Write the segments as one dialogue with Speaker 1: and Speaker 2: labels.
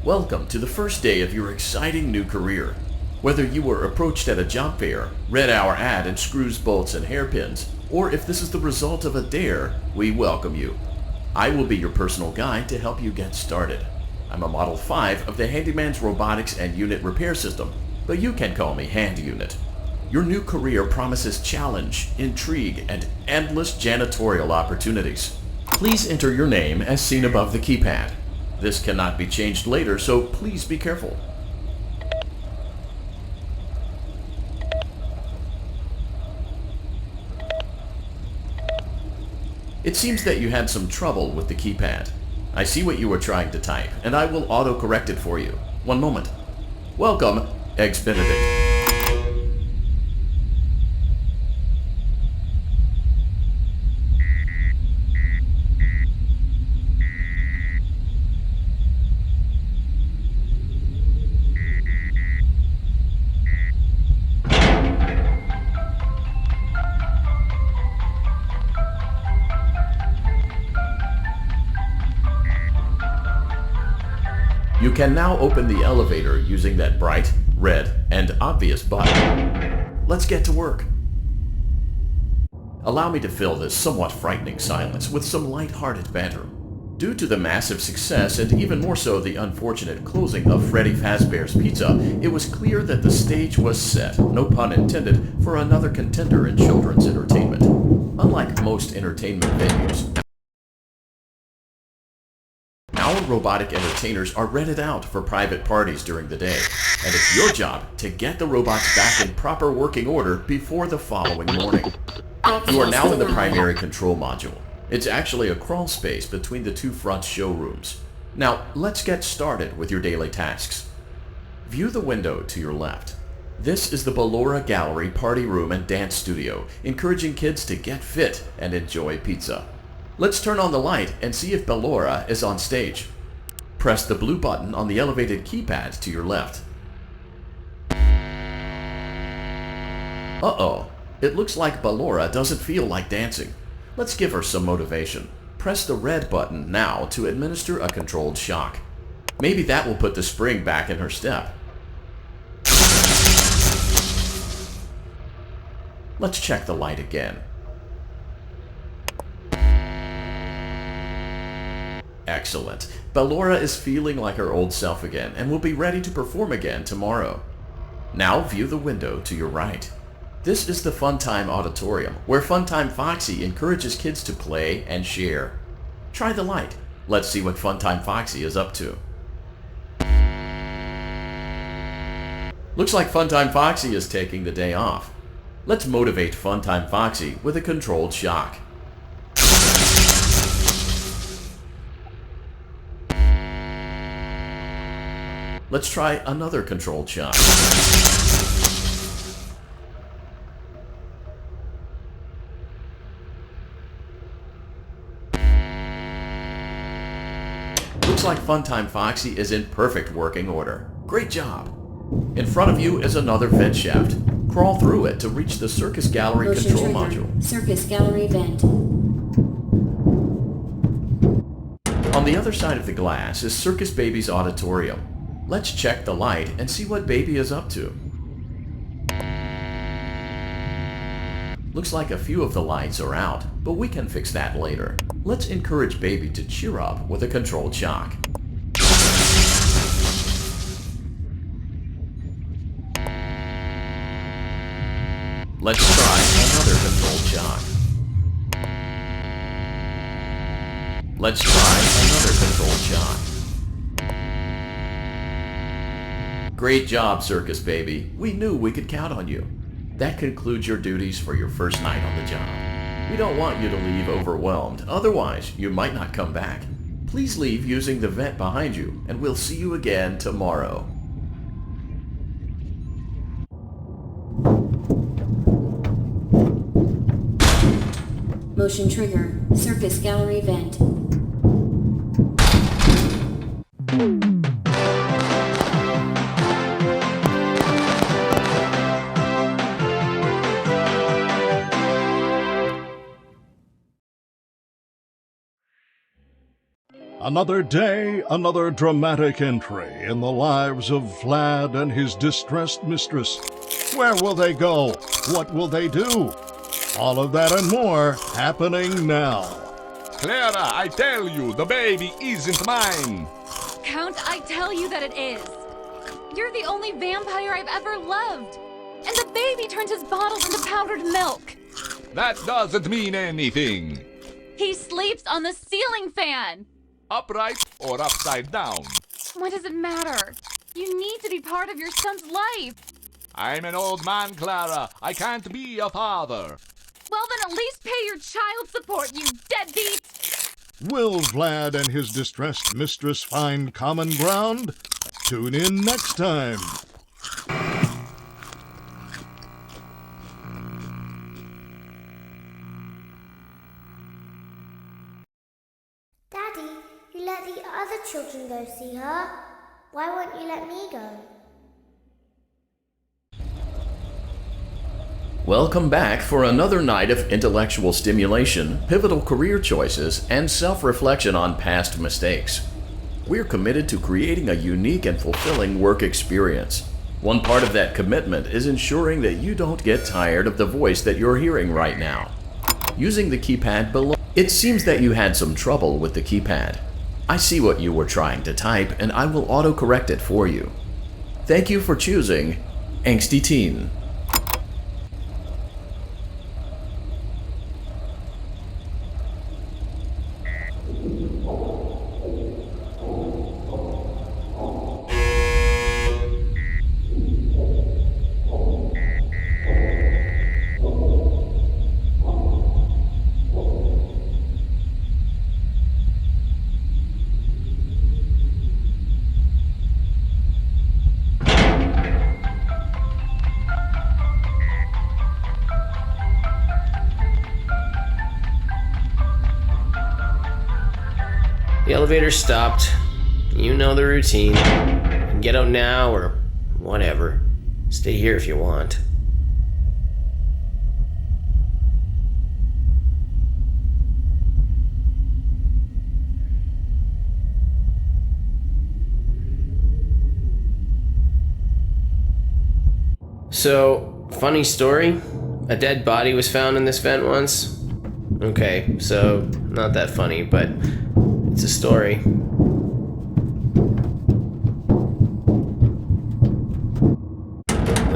Speaker 1: Welcome to the first day of your exciting new career. Whether you were approached at a job fair, read our ad in screws, bolts, and hairpins, or if this is the result of a dare, we welcome you. I will be your personal guide to help you get started. I'm a Model 5 of the Handyman's Robotics and Unit Repair System, but you can call me Hand Unit. Your new career promises challenge, intrigue, and endless janitorial opportunities. Please enter your name as seen above the keypad. This cannot be changed later, so please be careful. It seems that you had some trouble with the keypad. I see what you were trying to type, and I will auto-correct it for you. One moment. Welcome, Eggs Benedict. You can now open the elevator using that bright, red, and obvious button. Let's get to work. Allow me to fill this somewhat frightening silence with some light-hearted banter. Due to the massive success and even more so the unfortunate closing of Freddy Fazbear's Pizza, it was clear that the stage was set, no pun intended, for another contender in children's entertainment. Unlike most entertainment venues, our robotic entertainers are rented out for private parties during the day, and it's your job to get the robots back in proper working order before the following morning. You are now in the primary control module. It's actually a crawl space between the two front showrooms. Now, let's get started with your daily tasks. View the window to your left. This is the Ballora Gallery Party Room and Dance Studio, encouraging kids to get fit and enjoy pizza. Let's turn on the light and see if Ballora is on stage. Press the blue button on the elevated keypad to your left. Uh-oh, it looks like Ballora doesn't feel like dancing. Let's give her some motivation. Press the red button now to administer a controlled shock. Maybe that will put the spring back in her step. Let's check the light again. Excellent. Ballora is feeling like her old self again and will be ready to perform again tomorrow. Now view the window to your right. This is the Funtime Auditorium, where Funtime Foxy encourages kids to play and share. Try the light. Let's see what Funtime Foxy is up to. Looks like Funtime Foxy is taking the day off. Let's motivate Funtime Foxy with a controlled shock. Let's try another controlled shock. Looks like Funtime Foxy is in perfect working order. Great job! In front of you is another vent shaft. Crawl through it to reach the Circus Gallery
Speaker 2: Motion
Speaker 1: control
Speaker 2: trigger.
Speaker 1: module.
Speaker 2: Circus Gallery vent.
Speaker 1: On the other side of the glass is Circus Baby's auditorium. Let's check the light and see what Baby is up to. Looks like a few of the lights are out, but we can fix that later. Let's encourage Baby to cheer up with a controlled shock. Let's try another controlled shock. Let's try another controlled shock. Great job, Circus Baby. We knew we could count on you. That concludes your duties for your first night on the job. We don't want you to leave overwhelmed, otherwise you might not come back. Please leave using the vent behind you, and we'll see you again tomorrow.
Speaker 2: Motion trigger. Circus Gallery vent.
Speaker 3: Another day, another dramatic entry in the lives of Vlad and his distressed mistress. Where will they go? What will they do? All of that and more happening now.
Speaker 4: Clara, I tell you, the baby isn't mine.
Speaker 5: Count, I tell you that it is. You're the only vampire I've ever loved. And the baby turned his bottles into powdered milk.
Speaker 4: That doesn't mean anything.
Speaker 5: He sleeps on the ceiling fan.
Speaker 4: Upright or upside down.
Speaker 5: What does it matter? You need to be part of your son's life.
Speaker 4: I'm an old man, Clara. I can't be a father.
Speaker 5: Well, then at least pay your child support, you deadbeat!
Speaker 3: Will Vlad and his distressed mistress find common ground? Tune in next time.
Speaker 6: Daddy, you let the other children go see her. Why won't you let me go?
Speaker 1: Welcome back for another night of intellectual stimulation, pivotal career choices, and self-reflection on past mistakes. We're committed to creating a unique and fulfilling work experience. One part of that commitment is ensuring that you don't get tired of the voice that you're hearing right now. Using the keypad below, it seems that you had some trouble with the keypad. I see what you were trying to type, and I will autocorrect it for you. Thank you for choosing Angsty Teen.
Speaker 7: The elevator stopped. You know the routine. Get out now or whatever. Stay here if you want. So, funny story. A dead body was found in this vent once. Okay, so not that funny, but it's a story.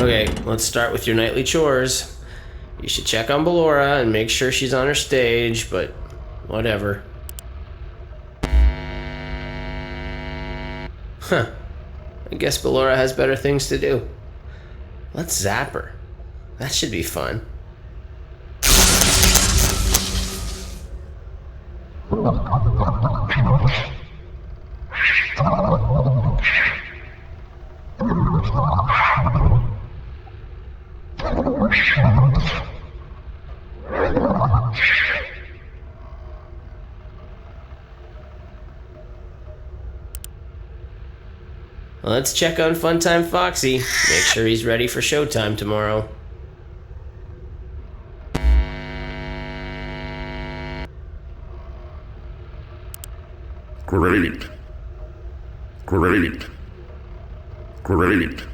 Speaker 7: Okay, let's start with your nightly chores. You should check on Ballora and make sure she's on her stage, but whatever. Huh. I guess Ballora has better things to do. Let's zap her. That should be fun. Let's check on Funtime Foxy. Make sure he's ready for showtime tomorrow.
Speaker 8: Great. Great. Great.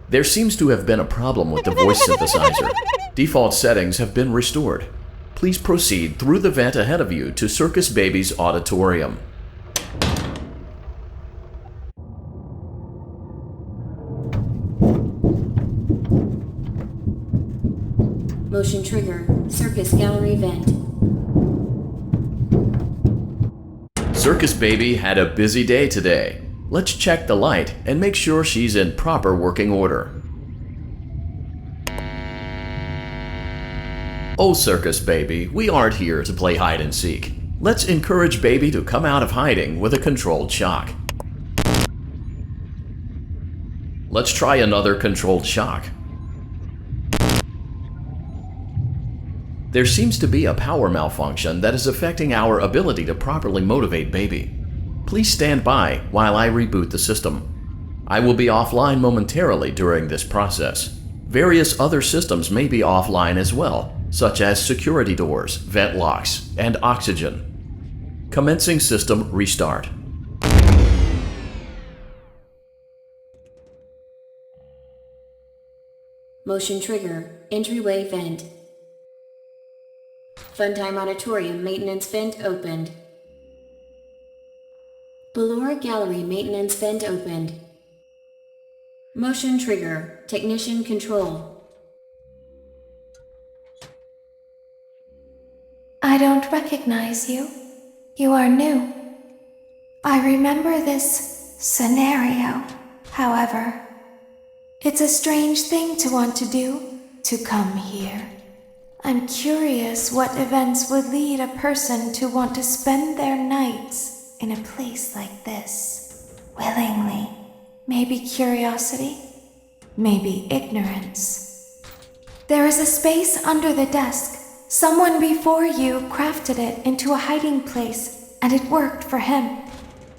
Speaker 1: There seems to have been a problem with the voice synthesizer. Default settings have been restored. Please proceed through the vent ahead of you to Circus Baby's auditorium.
Speaker 2: Motion trigger. Circus gallery vent.
Speaker 1: Circus Baby had a busy day today. Let's check the light and make sure she's in proper working order. Oh, Circus Baby, we aren't here to play hide and seek. Let's encourage Baby to come out of hiding with a controlled shock. Let's try another controlled shock. There seems to be a power malfunction that is affecting our ability to properly motivate Baby. Please stand by while I reboot the system. I will be offline momentarily during this process. Various other systems may be offline as well, such as security doors, vent locks, and oxygen. Commencing system restart.
Speaker 2: Motion trigger, entryway vent. Funtime Auditorium maintenance vent opened. Ballora Gallery maintenance vent opened. Motion trigger, technician control.
Speaker 9: I don't recognize you. You are new. I remember this scenario, however. It's a strange thing to want to do, to come here. I'm curious what events would lead a person to want to spend their nights in a place like this. Willingly. Maybe curiosity, maybe ignorance. There is a space under the desk. Someone before you crafted it into a hiding place, and it worked for him.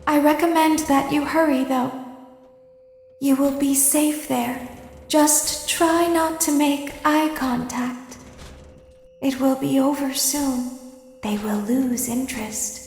Speaker 9: I recommend that you hurry, though. You will be safe there. Just try not to make eye contact. It will be over soon. They will lose interest.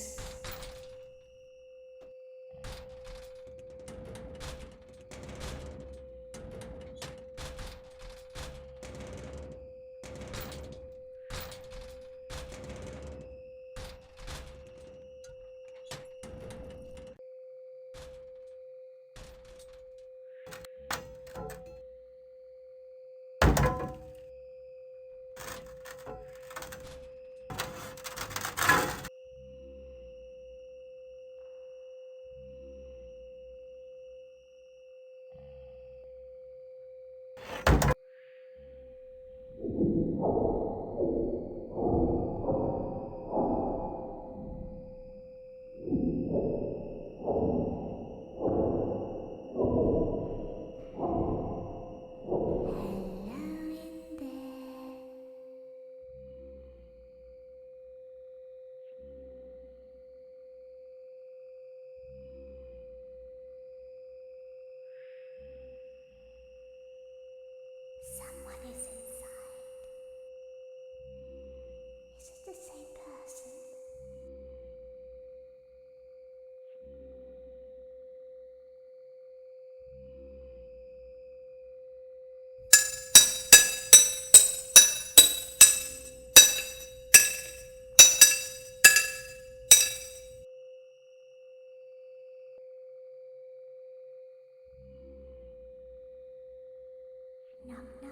Speaker 6: Knock, knock.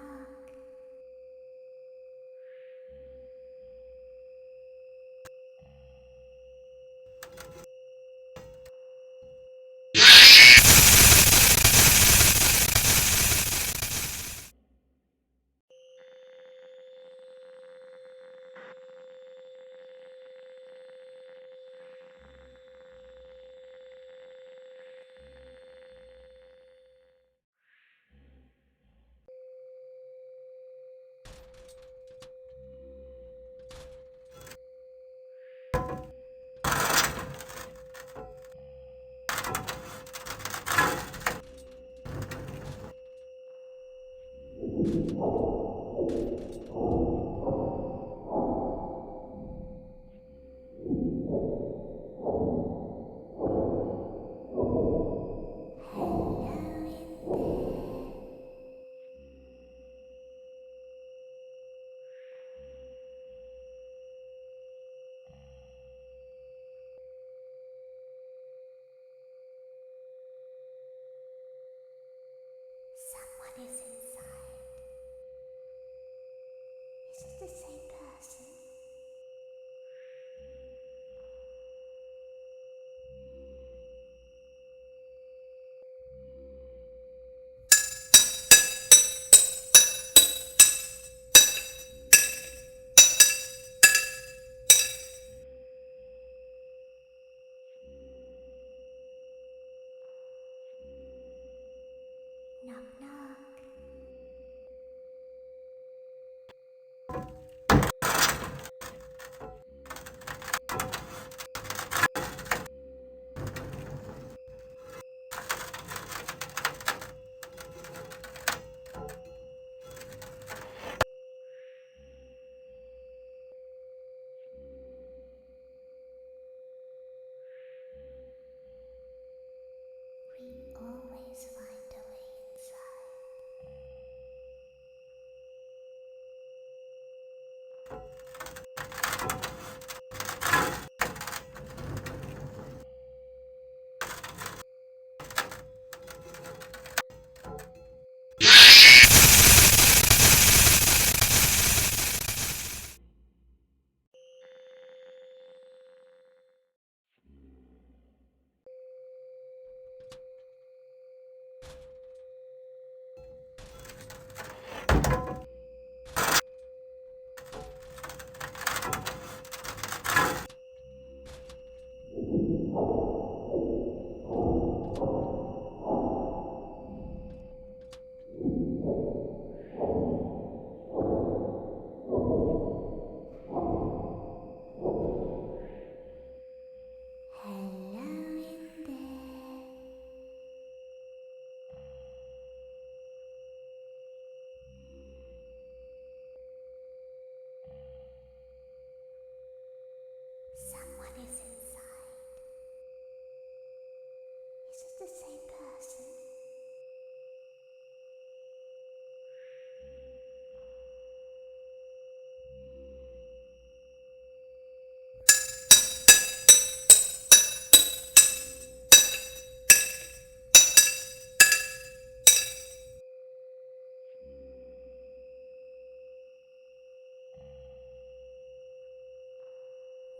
Speaker 6: Someone is inside. Is it the same person?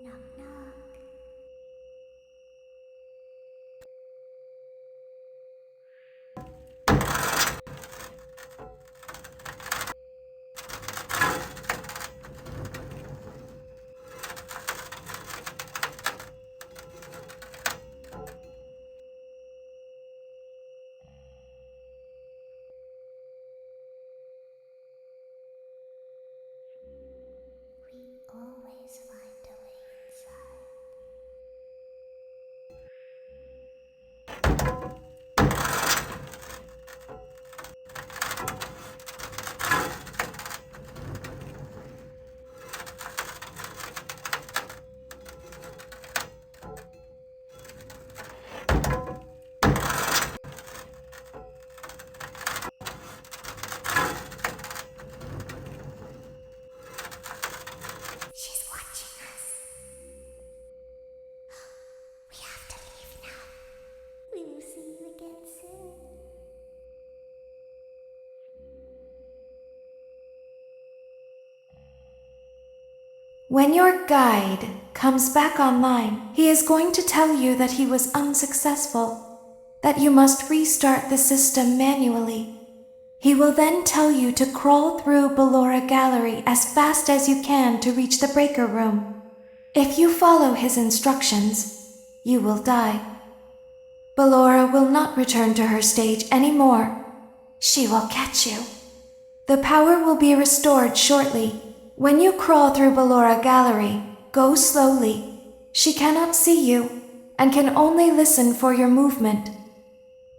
Speaker 6: Knock, knock. We always find a way inside. She's watching us. We have to leave now. We will see you again soon.
Speaker 9: When your guide comes back online, he is going to tell you that he was unsuccessful, that you must restart the system manually. He will then tell you to crawl through Ballora Gallery as fast as you can to reach the breaker room. If you follow his instructions, you will die. Ballora will not return to her stage anymore. She will catch you. The power will be restored shortly. When you crawl through Ballora Gallery, go slowly. She cannot see you and can only listen for your movement.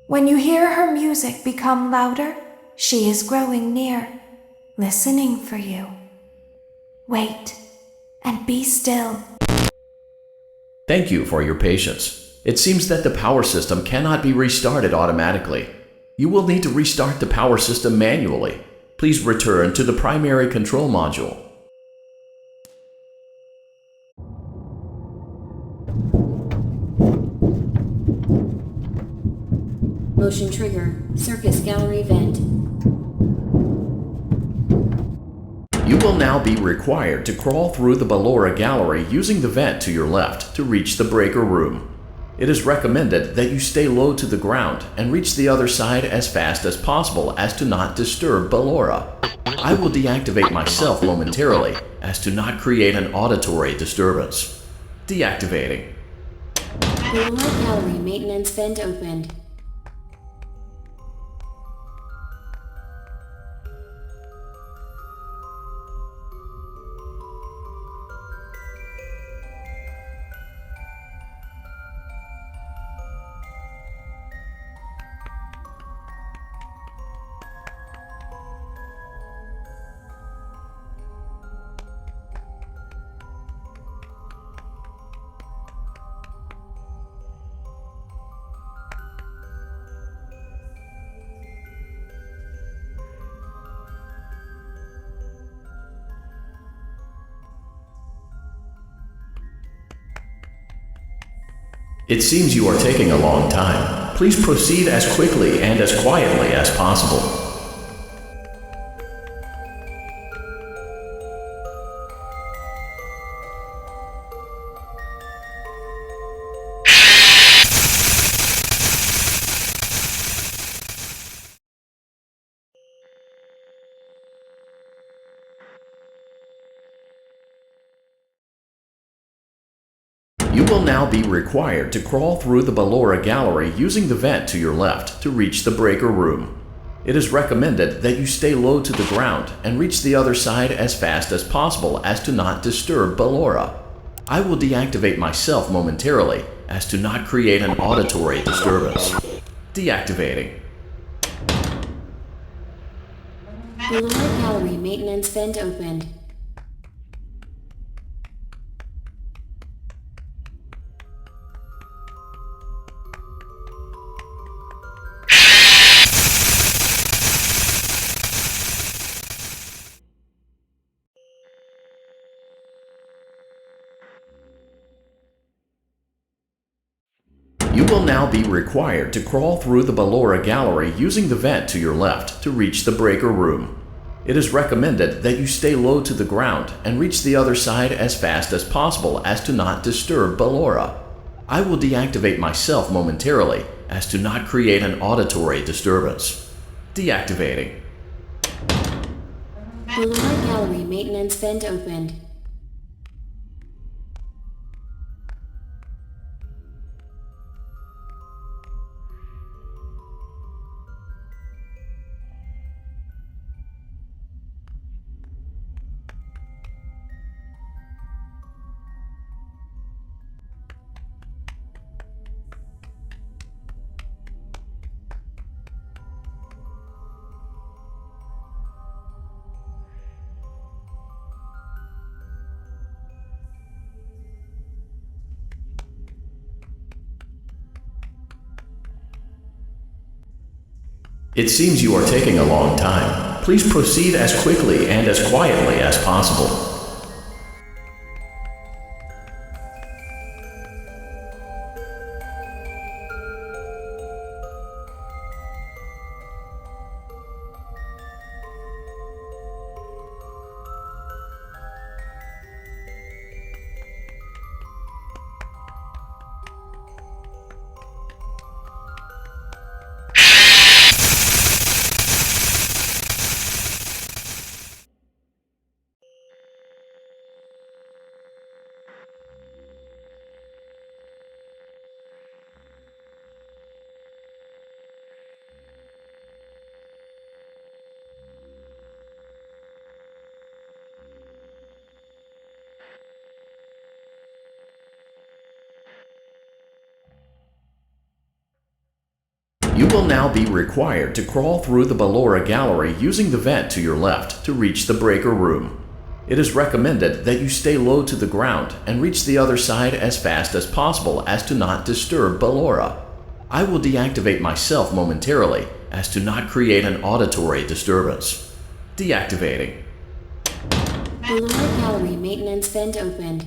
Speaker 9: When you hear her music become louder, she is growing near, listening for you. Wait and be still.
Speaker 1: Thank you for your patience. It seems that the power system cannot be restarted automatically. You will need to restart the power system manually. Please return to the primary control module.
Speaker 2: Motion trigger, circus gallery vent.
Speaker 1: You will now be required to crawl through the ballora gallery using the vent to your left to reach the breaker room. It is recommended that you stay low to the ground and reach the other side as fast as possible as to not disturb ballora. I will deactivate myself momentarily as to not create an auditory disturbance. Deactivating.
Speaker 2: Ballora gallery maintenance vent opened.
Speaker 1: It seems you are taking a long time. Please proceed as quickly and as quietly as possible. You will now be required to crawl through the ballora gallery using the vent to your left to reach the breaker room. It is recommended that you stay low to the ground and reach the other side as fast as possible as to not disturb ballora. I will deactivate myself momentarily as to not create an auditory disturbance. Deactivating.
Speaker 2: Ballora gallery maintenance vent opened.
Speaker 1: You will now be required to crawl through the ballora gallery using the vent to your left to reach the breaker room. It is recommended that you stay low to the ground and reach the other side as fast as possible as to not disturb ballora. I will deactivate myself momentarily as to not create an auditory disturbance. Deactivating.
Speaker 2: Ballora gallery maintenance vent opened.
Speaker 1: It seems you are taking a long time. Please proceed as quickly and as quietly as possible. You will now be required to crawl through the ballora gallery using the vent to your left to reach the breaker room. It is recommended that you stay low to the ground and reach the other side as fast as possible as to not disturb ballora. I will deactivate myself momentarily as to not create an auditory disturbance. Deactivating.
Speaker 2: Ballora gallery maintenance vent opened.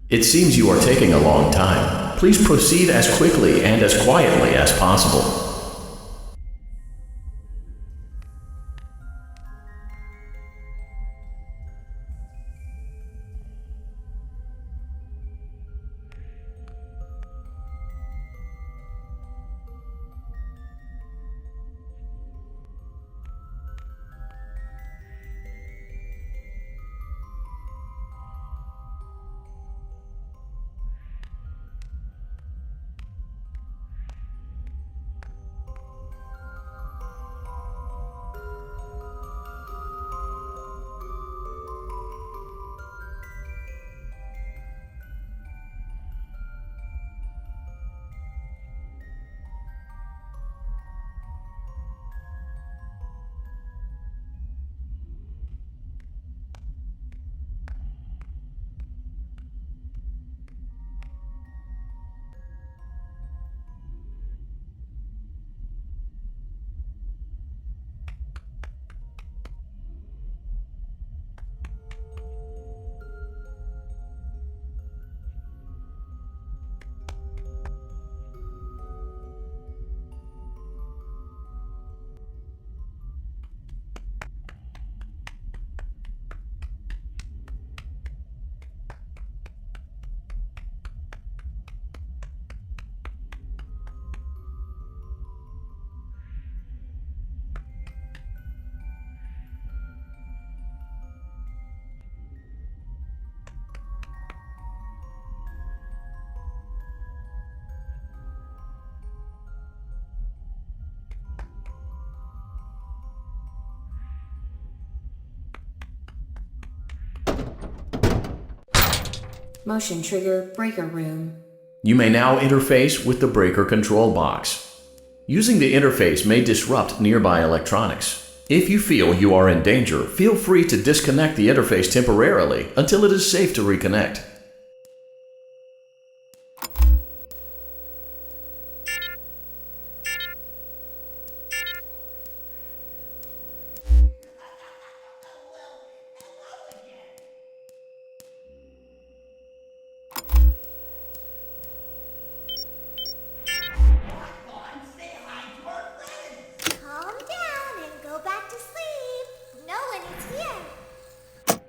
Speaker 1: It seems you are taking a long time. Please proceed as quickly and as quietly as possible.
Speaker 2: Motion trigger breaker room.
Speaker 1: You may now interface with the breaker control box. Using the interface may disrupt nearby electronics. If you feel you are in danger, feel free to disconnect the interface temporarily until it is safe to reconnect.
Speaker 6: Calm down and go back to sleep. No one is here.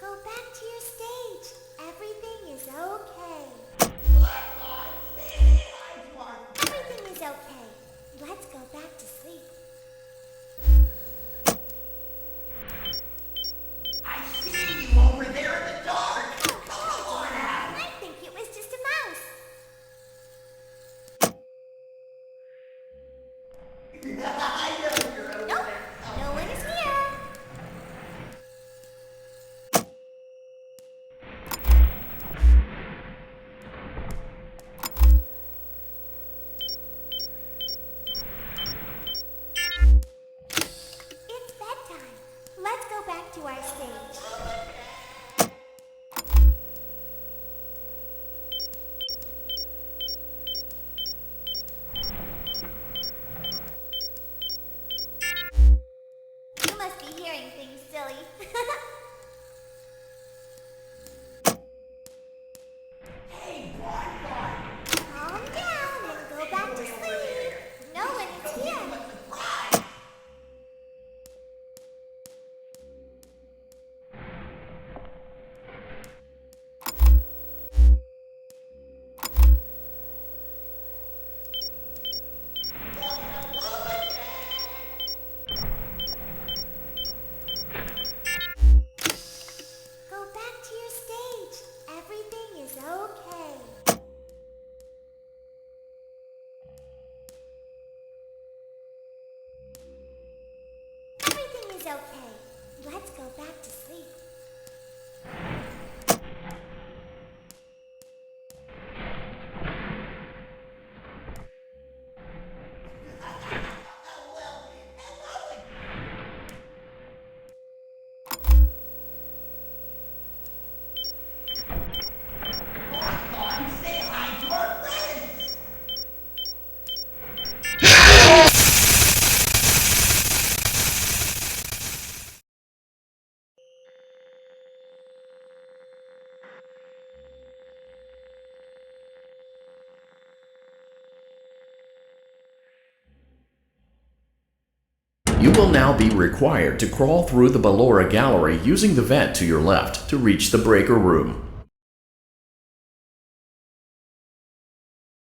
Speaker 6: Go back to your stage. Everything is okay. Everything is okay. Let's go back to sleep.
Speaker 10: I see you over there in the dark. Come on out.
Speaker 6: I think it was just a mouse.
Speaker 10: I know you're over
Speaker 6: Nope,
Speaker 10: there.
Speaker 6: no one is here. It's bedtime. Let's go back to our stage. You must be hearing things, silly.
Speaker 10: Hey, Wi-Fi.
Speaker 6: Calm down and go back to sleep. No one is here.
Speaker 10: Surprise.
Speaker 6: Go back to your stage. Everything is okay. Everything is okay. Let's go back to sleep.
Speaker 10: Say hi to our friends.
Speaker 1: You will now be required to crawl through the ballora gallery using the vent to your left to reach the breaker room.